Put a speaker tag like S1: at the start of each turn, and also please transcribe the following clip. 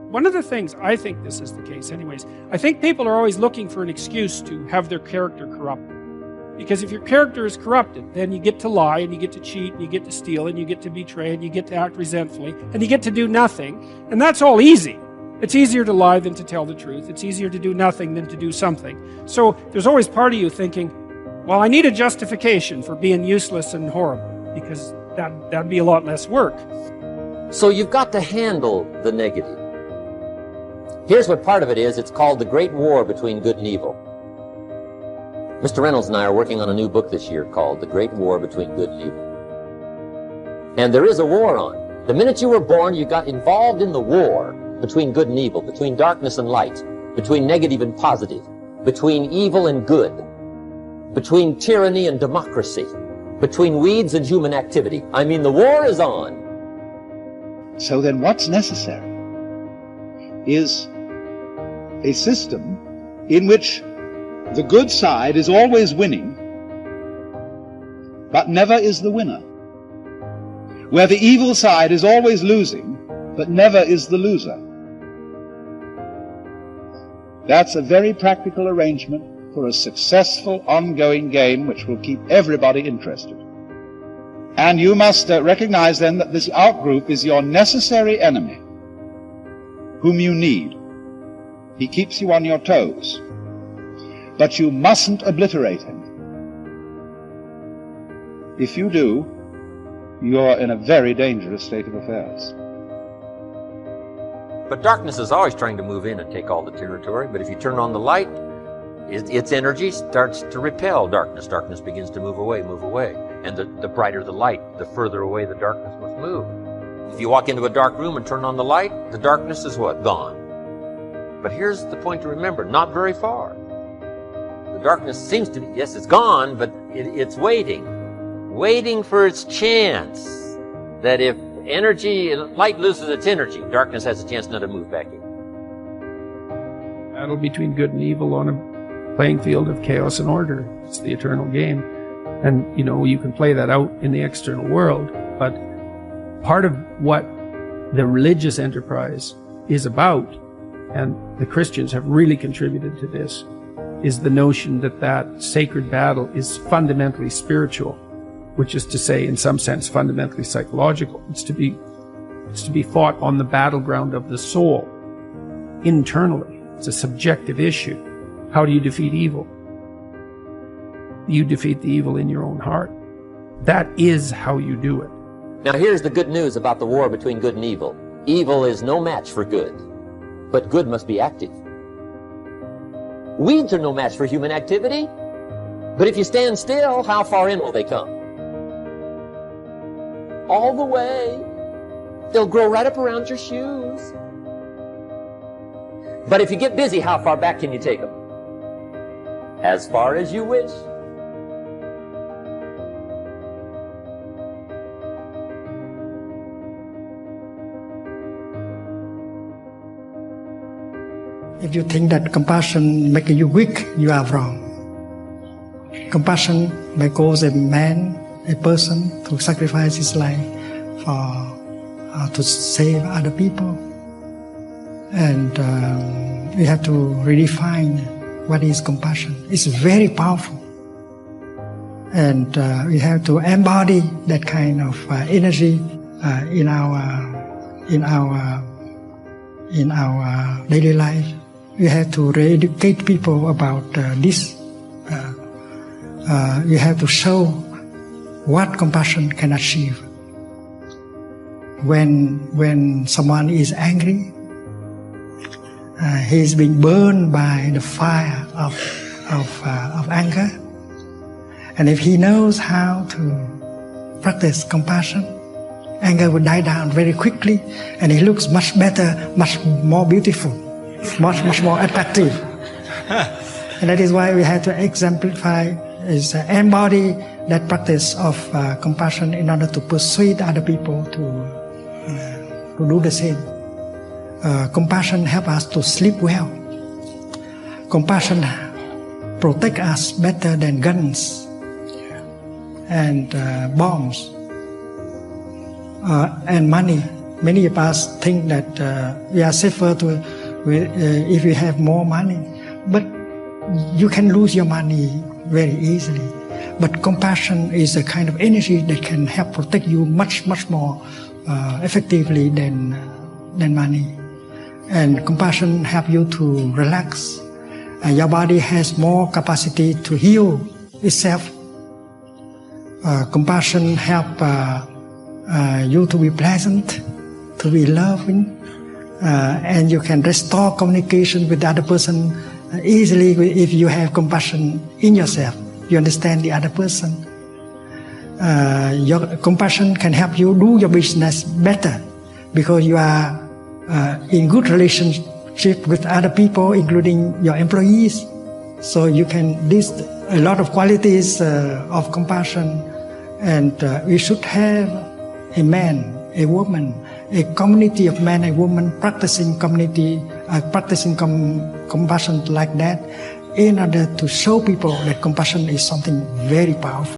S1: One of the things, I think this is the case anyways, I think people are always looking for an excuse to have their character corrupted. Because if your character is corrupted, then you get to lie, and you get to cheat, and you get to steal, and you get to betray, and you get to act resentfully, and you get to do nothing. And that's all easy. It's easier to lie than to tell the truth. It's easier to do nothing than to do something. So there's always part of you thinking, well, I need a justification for being useless and horrible, because that'd be a lot less work.
S2: So you've got to handle the negative. Here's what part of it is. It's called the Great War Between Good and Evil. Mr. Reynolds and I are working on a new book this year called The Great War Between Good and Evil. And there is a war on. The minute you were born, you got involved in the war between good and evil, between darkness and light, between negative and positive, between evil and good, between tyranny and democracy, between weeds and human activity. I mean, the war is on.
S3: So then what's necessary is a system in which the good side is always winning, but never is the winner. Where the evil side is always losing, but never is the loser. That's a very practical arrangement for a successful ongoing game which will keep everybody interested. And you must recognize then that this outgroup is your necessary enemy, whom you need. He keeps you on your toes. But you mustn't obliterate him. If you do, you're in a very dangerous state of affairs.
S2: But darkness is always trying to move in and take all the territory. But if you turn on the light, its energy starts to repel darkness. Darkness begins to move away. And the brighter the light, the further away the darkness must move. If you walk into a dark room and turn on the light, the darkness is what? Gone. But here's the point to remember, not very far. The darkness seems to be, yes, it's gone, but it's waiting for its chance. That if light loses its energy, darkness has a chance not to move back in.
S1: Battle between good and evil on a playing field of chaos and order. It's the eternal game. And, you can play that out in the external world, but part of what the religious enterprise is about, and the Christians have really contributed to this, is the notion that sacred battle is fundamentally spiritual, which is to say, in some sense, fundamentally psychological. It's to be fought on the battleground of the soul, internally. It's a subjective issue. How do you defeat evil? You defeat the evil in your own heart. That is how you do it.
S2: Now here's the good news about the war between good and evil. Evil is no match for good, but good must be active. Weeds are no match for human activity, but if you stand still, how far in will they come? All the way. They'll grow right up around your shoes. But if you get busy, how far back can you take them? As far as you wish.
S4: If you think that compassion makes you weak, you are wrong. Compassion may cause a person to sacrifice his life to save other people. And we have to redefine what is compassion. It's very powerful. And we have to embody that kind of energy in our daily life. We have to re-educate people about this. We have to show what compassion can achieve. When someone is angry, he's being burned by the fire of anger. And if he knows how to practice compassion, anger will die down very quickly, and he looks much better, much more beautiful, much more attractive. And that is why we have to exemplify, embody that practice of compassion in order to persuade other people to do the same. Compassion helps us to sleep well. Compassion protects us better than guns and bombs and money Many of us think that we are safer if we have more money, but you can lose your money very easily. But compassion is a kind of energy that can help protect you much more effectively than money. And compassion help you to relax. Your body has more capacity to heal itself. Compassion help you to be pleasant, to be loving, and you can restore communication with the other person easily if you have compassion in yourself. You understand the other person. Your compassion can help you do your business better because you are in good relationship with other people, including your employees. So you can list a lot of qualities of compassion, and we should have a man, a woman, a community of men and women practicing compassion like that, in order to show people that compassion is something very powerful.